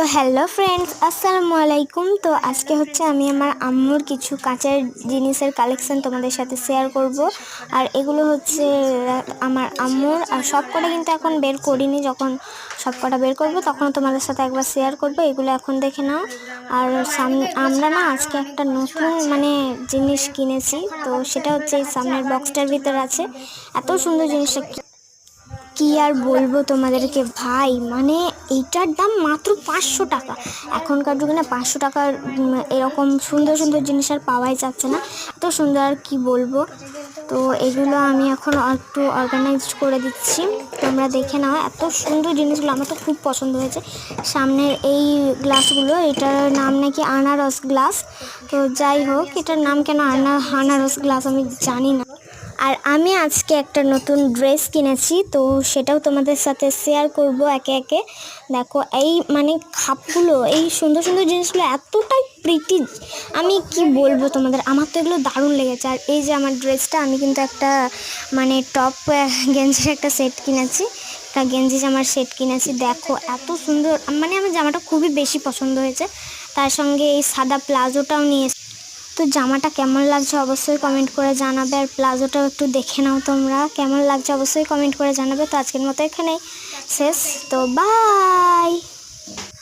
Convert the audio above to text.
তো hello friends, আসসালামু আলাইকুম। তো আজকে হচ্ছে আমি আমার আম্মুর কিছু কাঁচের জিনিসের কালেকশন তোমাদের সাথে শেয়ার করব। আর এগুলো হচ্ছে আমার আম্মুর, আর সব কটা কিন্তু এখন বের করিনি। যখন সব কটা বের করবো তখন তোমাদের সাথে একবার শেয়ার করব। এগুলো এখন দেখে নাও। আর আমরা না আজকে একটা নতুন জিনিস কিনেছি। তো সেটা হচ্ছে এই সামনের বক্সটার ভিতরে আছে। এত সুন্দর জিনিসটা কি আর বলবো তোমাদেরকে ভাই, এইটার দাম মাত্র 500 টাকা। এখনকার যুগে না 500 টাকার এরকম সুন্দর সুন্দর জিনিস আর পাওয়াই যাচ্ছে না। এত সুন্দর আর কি বলবো। তো এগুলো আমি এখন একটু অর্গানাইজ করে দিচ্ছি, তোমরা দেখে নাও। এত সুন্দর জিনিসগুলো আমার তো খুব পছন্দ হয়েছে। সামনের এই গ্লাসগুলো, এটার নাম নাকি আনারস গ্লাস। তো যাই হোক, এটার নাম কেন আনারস গ্লাস আমি জানি না। আর আমি আজকে একটা নতুন ড্রেস কিনেছি, তো সেটাও তোমাদের সাথে শেয়ার করব একে একে। দেখো এই খাপগুলো, এই সুন্দর সুন্দর জিনিসগুলো এতটাই প্রিটি, আমি কি বলবো তোমাদের। আমার তো এগুলো দারুণ লেগেছে। আর এই যে আমার ড্রেসটা, আমি কিন্তু একটা টপ গেঞ্জির একটা সেট কিনেছি, একটা গেঞ্জি জামার সেট কিনেছি। দেখো এত সুন্দর, আমার জামাটা খুবই বেশি পছন্দ হয়েছে। তার সঙ্গে এই সাদা প্লাজোটাও নিয়ে। তো জামাটা কেমন লাগছে অবশ্যই কমেন্ট করে জানাবে। আর প্লাজোটাও একটু দেখে নাও তোমরা, কেমন লাগছে অবশ্যই কমেন্ট করে জানাবে। তো আজকের মতো এখানেই শেষ। তো বাই।